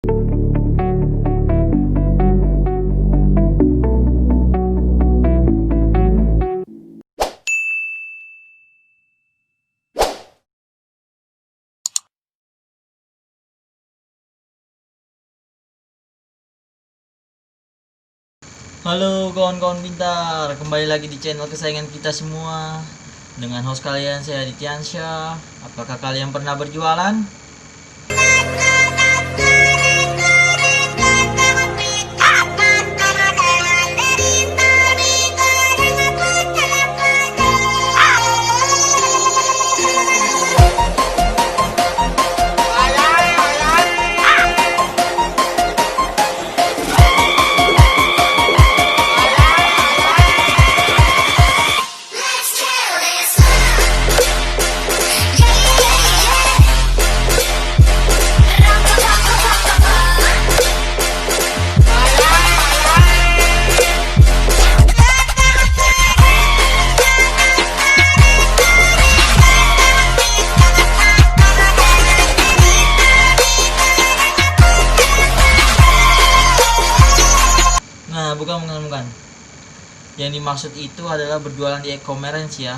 Halo kawan-kawan pintar, kembali lagi di channel kesayangan kita semua. Dengan host kalian, saya Adityansyah. Apakah kalian pernah berjualan? Nah, bukan. Yang dimaksud itu adalah berjualan di e-commerce ya.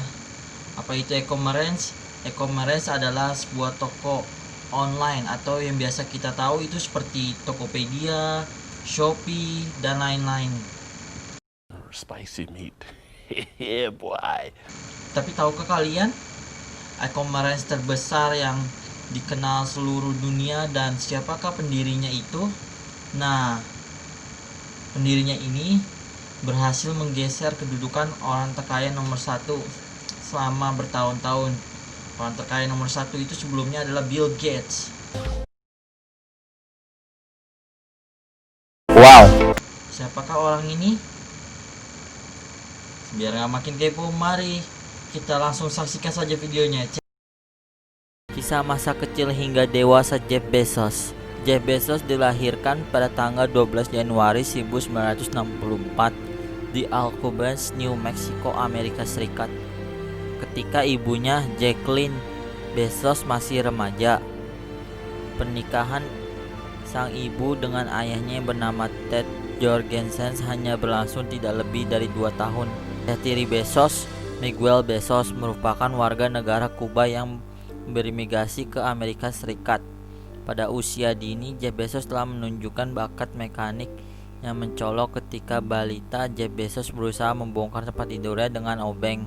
Apa itu e-commerce? E-commerce adalah sebuah toko online atau yang biasa kita tahu itu seperti Tokopedia, Shopee, dan lain-lain. Spicy meat. Yeah, boy. Tapi tahukah kalian e-commerce terbesar yang dikenal seluruh dunia dan siapakah pendirinya itu? Nah, pendirinya ini berhasil menggeser kedudukan orang terkaya nomor satu selama bertahun-tahun. Orang terkaya nomor satu itu sebelumnya adalah Bill Gates. Wow. Siapakah orang ini? Biar gak makin kepo, mari kita langsung saksikan saja videonya. Kisah masa kecil hingga dewasa Jeff Bezos. Jeff Bezos dilahirkan pada tanggal 12 Januari 1964 di Alcobans, New Mexico, Amerika Serikat. Ketika ibunya Jacqueline Bezos masih remaja. Pernikahan sang ibu dengan ayahnya yang bernama Ted Jorgensen hanya berlangsung tidak lebih dari 2 tahun. Ayah tiri Bezos, Miguel Bezos, merupakan warga negara Kuba yang berimigrasi ke Amerika Serikat. Pada usia dini, Jeff Bezos telah menunjukkan bakat mekanik yang mencolok. Ketika balita, Jeff Bezos berusaha membongkar tempat tidurnya dengan obeng.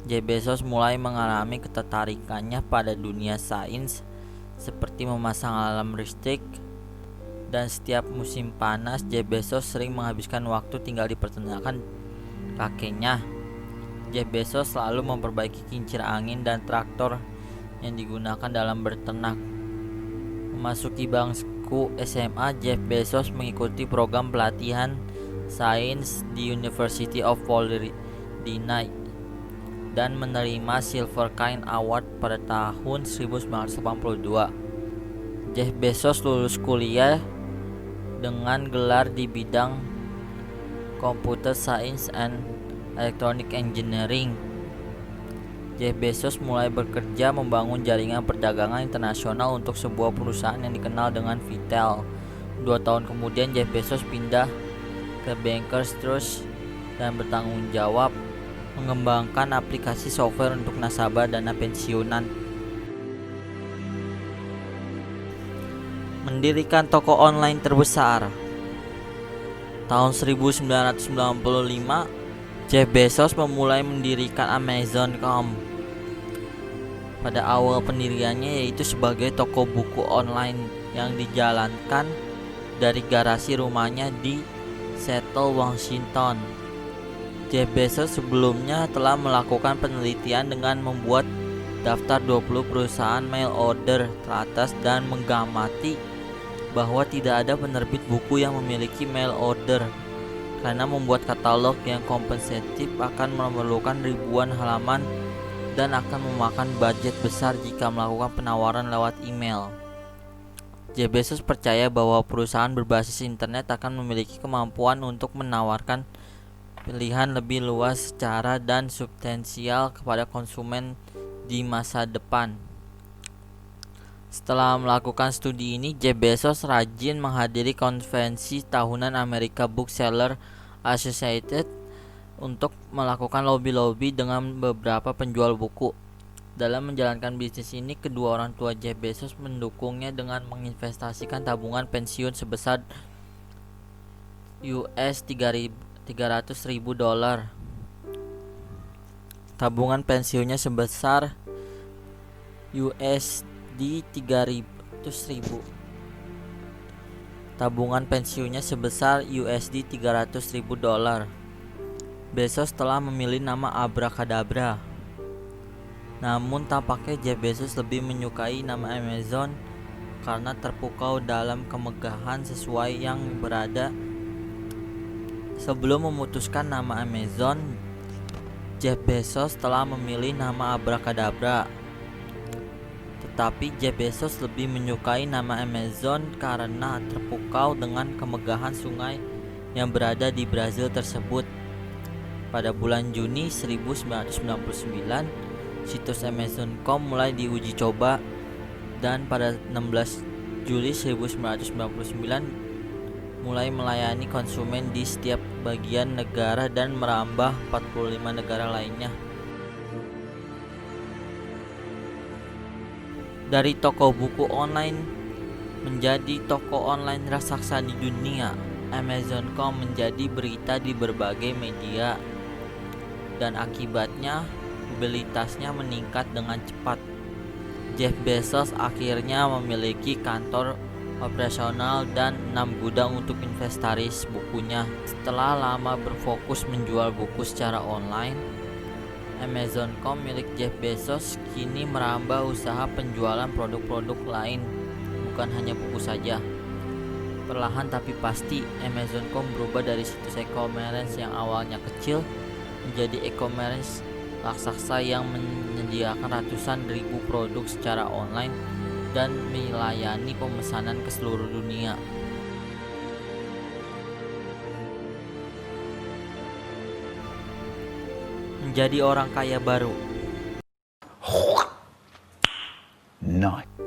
Jeff Bezos mulai mengalami ketertarikannya pada dunia sains seperti memasang alarm listrik, dan setiap musim panas Jeff Bezos sering menghabiskan waktu tinggal di peternakan kakeknya. Jeff Bezos selalu memperbaiki kincir angin dan traktor yang digunakan dalam berternak. Memasuki bangku SMA, Jeff Bezos mengikuti program pelatihan sains di University of Florida dan menerima Silver Kine Award pada tahun 1982. Jeff Bezos lulus kuliah dengan gelar di bidang Computer Science and Electronic Engineering. Jeff Bezos mulai bekerja membangun jaringan perdagangan internasional untuk sebuah perusahaan yang dikenal dengan Vitel. 2 tahun kemudian Jeff Bezos pindah ke Bankers Trust dan bertanggung jawab mengembangkan aplikasi software untuk nasabah dana pensiunan. Mendirikan toko online terbesar. Tahun 1995, Jeff Bezos memulai mendirikan Amazon.com. Pada awal pendiriannya yaitu sebagai toko buku online yang dijalankan dari garasi rumahnya di Seattle, Washington. Jeff Bezos sebelumnya telah melakukan penelitian dengan membuat daftar 20 perusahaan mail order teratas dan mengamati bahwa tidak ada penerbit buku yang memiliki mail order, karena membuat katalog yang komprehensif akan memerlukan ribuan halaman dan akan memakan budget besar jika melakukan penawaran lewat email. Jeff Bezos percaya bahwa perusahaan berbasis internet akan memiliki kemampuan untuk menawarkan pilihan lebih luas secara dan substansial kepada konsumen di masa depan. Setelah melakukan studi ini, Jeff Bezos rajin menghadiri konvensi tahunan American Bookseller Associated untuk melakukan lobby-lobby dengan beberapa penjual buku. Dalam menjalankan bisnis ini, kedua orang tua Jeff Bezos mendukungnya dengan menginvestasikan tabungan pensiun sebesar US 300.000 dolar. Tabungan pensiunnya sebesar USD 300.000. Tabungan pensiunnya sebesar USD 300.000 dolar. Bezos telah memilih nama Abracadabra. Namun tampaknya Jeff Bezos lebih menyukai nama Amazon karena terpukau dalam kemegahan sesuai yang berada. Sebelum memutuskan nama Amazon, Jeff Bezos telah memilih nama Abracadabra. Tetapi Jeff Bezos lebih menyukai nama Amazon karena terpukau dengan kemegahan sungai yang berada di Brazil tersebut. Pada bulan Juni 1999, situs Amazon.com mulai diuji coba, dan pada 16 Juli 1999 mulai melayani konsumen di setiap bagian negara dan merambah 45 negara lainnya. Dari toko buku online menjadi toko online raksasa di dunia, Amazon.com menjadi berita di berbagai media, dan akibatnya mobilitasnya meningkat dengan cepat. Jeff Bezos akhirnya memiliki kantor operasional dan 6 gudang untuk inventaris bukunya. Setelah lama berfokus menjual buku secara online, Amazon.com milik Jeff Bezos kini merambah usaha penjualan produk-produk lain, bukan hanya buku saja. Perlahan tapi pasti, Amazon.com berubah dari situs e-commerce yang awalnya kecil menjadi e-commerce raksasa yang menyediakan ratusan ribu produk secara online dan melayani pemesanan ke seluruh dunia. Menjadi orang kaya baru.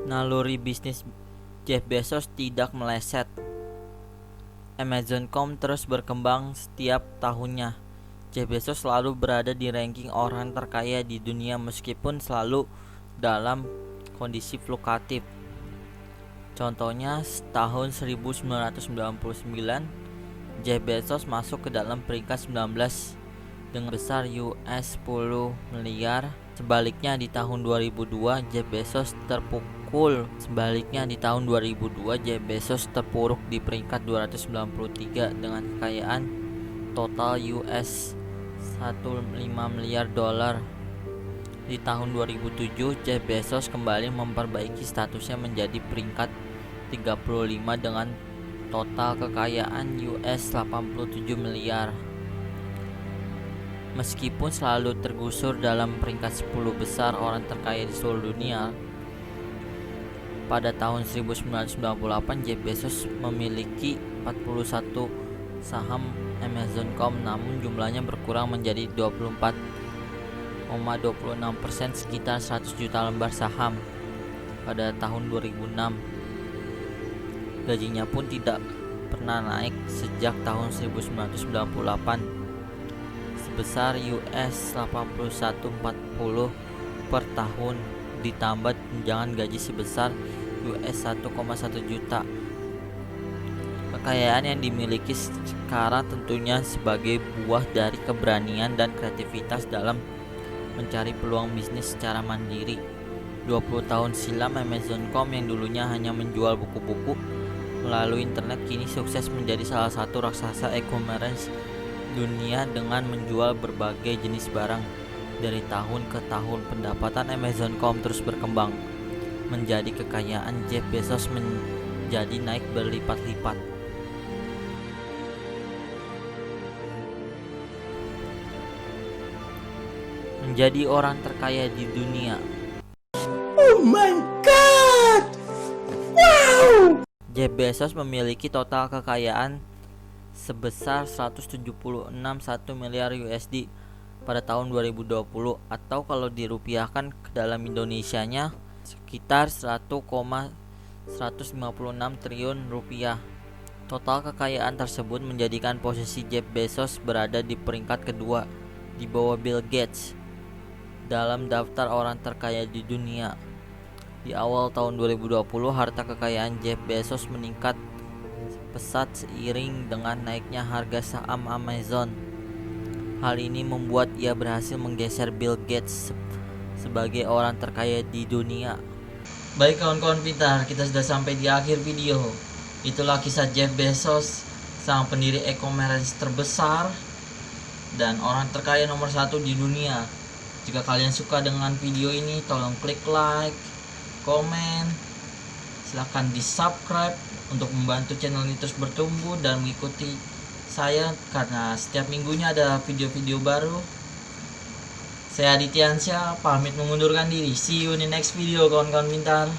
Naluri bisnis Jeff Bezos tidak meleset. Amazon.com terus berkembang setiap tahunnya. Jeff Bezos selalu berada di ranking orang terkaya di dunia meskipun selalu dalam kondisi fluktuatif. Contohnya, tahun 1999, Jeff Bezos masuk ke dalam peringkat 19 dengan besar US 10 miliar. Sebaliknya di tahun 2002, Jeff Bezos terpuruk di peringkat 293 dengan kekayaan total US 15 miliar dolar. Di tahun 2007, Jeff Bezos kembali memperbaiki statusnya menjadi peringkat 35 dengan total kekayaan US 87 miliar. Meskipun selalu tergusur dalam peringkat 10 besar orang terkaya di seluruh dunia, pada tahun 1998 Jeff Bezos memiliki 41 saham Amazon.com, namun jumlahnya berkurang menjadi 24,26%, sekitar 100 juta lembar saham pada tahun 2006. Gajinya pun tidak pernah naik sejak tahun 1998, sebesar US 81,40 per tahun, ditambah tunjangan gaji sebesar US 1,1 juta. Kekayaan yang dimiliki sekarang tentunya sebagai buah dari keberanian dan kreativitas dalam mencari peluang bisnis secara mandiri. 20 tahun silam, Amazon.com yang dulunya hanya menjual buku-buku melalui internet kini sukses menjadi salah satu raksasa e-commerce dunia dengan menjual berbagai jenis barang. Dari tahun ke tahun, pendapatan Amazon.com terus berkembang. Menjadi kekayaan Jeff Bezos menjadi naik berlipat-lipat. Menjadi orang terkaya di dunia. Oh my god! Wow! Jeff Bezos memiliki total kekayaan sebesar 176,1 miliar USD pada tahun 2020, atau kalau dirupiahkan ke dalam Indonesianya sekitar 1,156 triliun rupiah. Total kekayaan tersebut menjadikan posisi Jeff Bezos berada di peringkat kedua di bawah Bill Gates dalam daftar orang terkaya di dunia. Di awal tahun 2020, harta kekayaan Jeff Bezos meningkat pesat seiring dengan naiknya harga saham Amazon. Hal ini membuat ia berhasil menggeser Bill Gates sebagai orang terkaya di dunia. Baik kawan-kawan pintar, kita sudah sampai di akhir video. Itulah kisah Jeff Bezos, sang pendiri e-commerce terbesar dan orang terkaya nomor 1 di dunia. Jika kalian suka dengan video ini, tolong klik like, komen, silahkan di subscribe untuk membantu channel ini terus bertumbuh dan mengikuti saya karena setiap minggunya ada video-video baru. Saya Adityansyah pamit mengundurkan diri. See you in the next video kawan-kawan pintar.